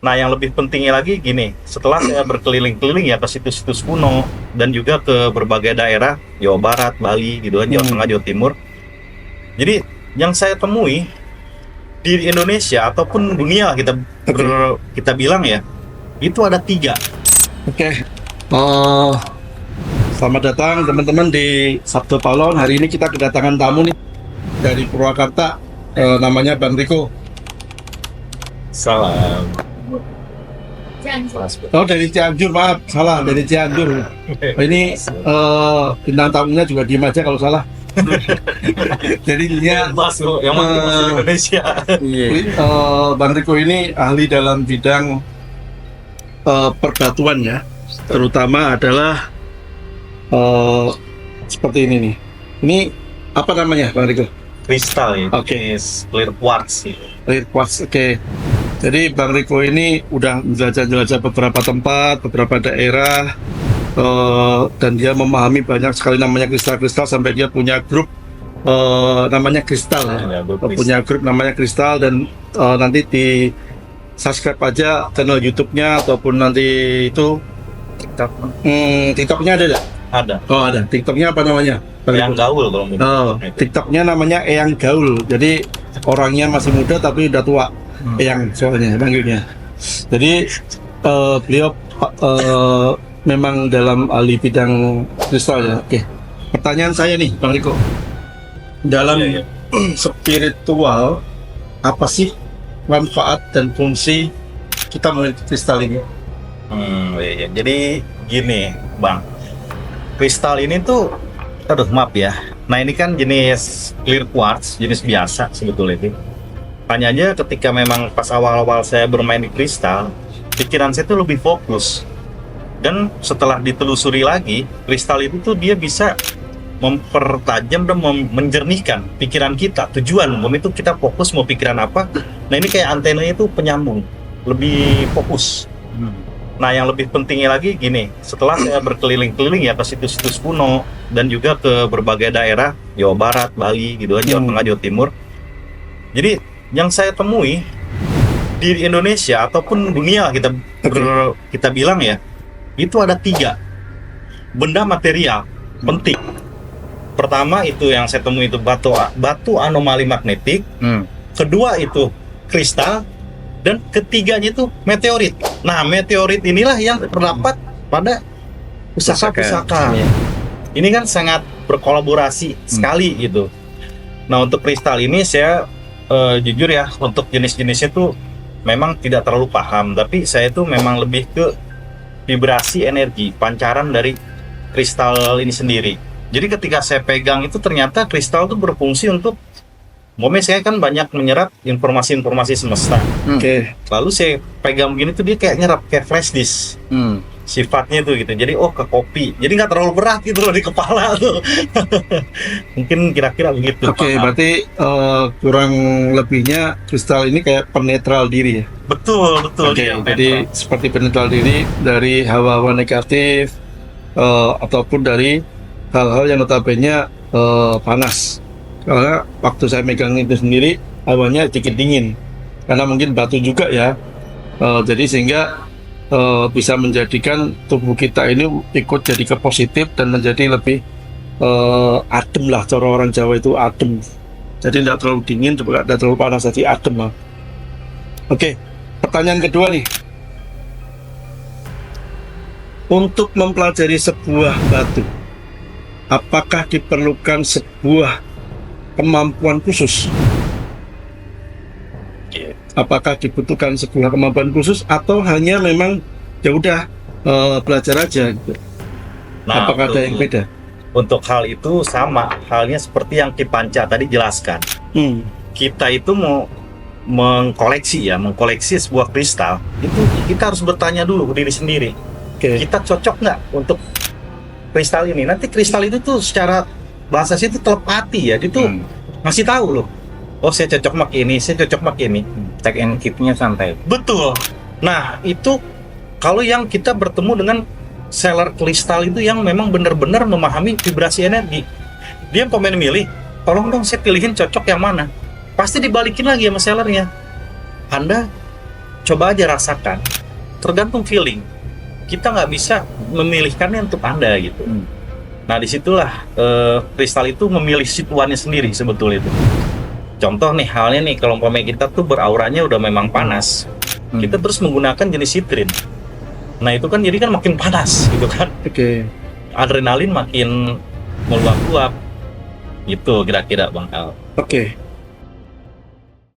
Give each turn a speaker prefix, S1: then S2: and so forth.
S1: Nah, yang lebih pentingnya lagi gini, setelah saya berkeliling-keliling ya ke situs-situs kuno dan juga ke berbagai daerah, Jawa Barat, Bali, gitu kan, Jawa Tengah, Jawa Timur. Jadi, yang saya temui di Indonesia ataupun dunia kita bilang ya, itu ada 3.
S2: Oke. Selamat datang teman-teman di Sabtu Palon. Hari ini kita kedatangan tamu nih dari Purwakarta. Namanya Bang Riko.
S1: Salam.
S2: Oh, dari Cianjur, maaf, salah, dari Cianjur. Ini bintang tamunya juga diem aja kalau salah. Jadi dia
S1: Masuk, yang masuk Indonesia.
S2: Bang Riko ini ahli dalam bidang perbatuan ya, terutama adalah seperti ini nih. Ini apa namanya, Bang Riko?
S1: Kristal ya.
S2: Oke.
S1: Clear quartz gitu.
S2: Clear quartz, oke. Jadi Bang Riko ini udah jelajah-jelajah beberapa tempat, beberapa daerah, dan dia memahami banyak sekali namanya kristal-kristal sampai dia punya grup namanya Kristal ya. Punya grup namanya Kristal dan nanti di subscribe aja channel YouTube-nya ataupun nanti itu TikTok-nya ada nggak?
S1: Ada.
S2: Oh, ada. TikTok-nya apa namanya?
S1: Yang gaul kalau menurut.
S2: Oh, TikTok-nya namanya Eyang Gaul. Jadi orangnya masih muda tapi udah tua. Eyang soalnya panggilnya. Jadi beliau memang dalam ahli bidang kristal ya. Oke. Pertanyaan saya nih, Bang Riko. Dalam spiritual, apa sih manfaat dan fungsi kita memiliki kristal ini?
S1: Iya. Jadi gini, Bang. Kristal ini tuh, aduh maaf ya. Nah, ini kan jenis clear quartz, jenis biasa sebetulnya itu. Hanya aja ketika memang pas awal-awal saya bermain di kristal, pikiran saya tuh lebih fokus. Dan setelah ditelusuri lagi, kristal itu tuh dia bisa mempertajam dan menjernihkan pikiran kita. Tujuan itu kita fokus mau pikiran apa. Nah, ini kayak antenanya itu penyambung, lebih fokus. Nah, yang lebih pentingnya lagi gini, setelah saya berkeliling-keliling ya ke situs-situs kuno dan juga ke berbagai daerah, Jawa Barat, Bali, gitu kan, Jawa Tengah, Jawa Timur. Jadi, yang saya temui di Indonesia ataupun dunia kita bilang ya, itu ada 3 benda material penting. Pertama itu yang saya temui itu batu anomali magnetik. Kedua itu kristal. Dan ketiganya itu meteorit. Nah, meteorit inilah yang terdapat pada pusaka-pusaka. Ini kan sangat berkolaborasi sekali gitu. Nah, untuk kristal ini saya jujur ya, untuk jenis-jenisnya tuh memang tidak terlalu paham. Tapi saya tuh memang lebih ke vibrasi energi, pancaran dari kristal ini sendiri. Jadi ketika saya pegang itu ternyata kristal tuh berfungsi untuk saya kan banyak menyerap informasi-informasi semesta. Lalu saya pegang begini tuh dia kayak nyerap kayak flash disk. Sifatnya tuh gitu. Jadi ke kopi. Jadi nggak terlalu berat gitu loh di kepala tuh. Mungkin kira-kira begitu.
S2: Oke, berarti kurang lebihnya kristal ini kayak penetral diri ya.
S1: Betul.
S2: Oke, jadi seperti penetral diri dari hawa-hawa negatif ataupun dari hal-hal yang notabene panas. Karena waktu saya megang itu sendiri hawanya sedikit dingin karena mungkin batu juga ya, jadi sehingga bisa menjadikan tubuh kita ini ikut jadi ke positif dan menjadi lebih adem lah, cara orang Jawa itu adem, jadi tidak terlalu dingin juga tidak terlalu panas, jadi adem lah. Oke, pertanyaan kedua nih, untuk mempelajari sebuah batu apakah diperlukan sebuah kemampuan khusus? Apakah dibutuhkan sebuah kemampuan khusus atau hanya memang ya udah belajar aja gitu?
S1: Nah,
S2: apakah ada yang beda?
S1: Untuk hal itu sama halnya seperti yang Ki Panca tadi jelaskan. Kita itu mau mengkoleksi sebuah kristal, itu kita harus bertanya dulu ke diri sendiri. Kita cocok nggak untuk kristal ini? Nanti kristal itu tuh secara bahasa sih itu telepati ya, dia tuh ngasih tahu loh. Oh, saya cocok pakai ini, saya cocok pakai ini.
S3: Check and keep-nya santai.
S1: Betul. Nah, itu kalau yang kita bertemu dengan seller kristal itu yang memang benar-benar memahami vibrasi energi. Dia pemain milih, tolong dong saya pilihin cocok yang mana. Pasti dibalikin lagi sama sellernya. Anda coba aja rasakan. Tergantung feeling. Kita nggak bisa memilihkannya untuk Anda gitu. Nah disitulah kristal itu memilih situannya sendiri sebetulnya itu. Contoh nih halnya nih kalau umpamanya kita tuh berauranya udah memang panas, kita terus menggunakan jenis sitrin. Nah itu kan jadi kan makin panas gitu kan.
S2: Oke.
S1: Adrenalin makin meluap-luap. Gitu kira-kira Bang Al.
S2: Oke.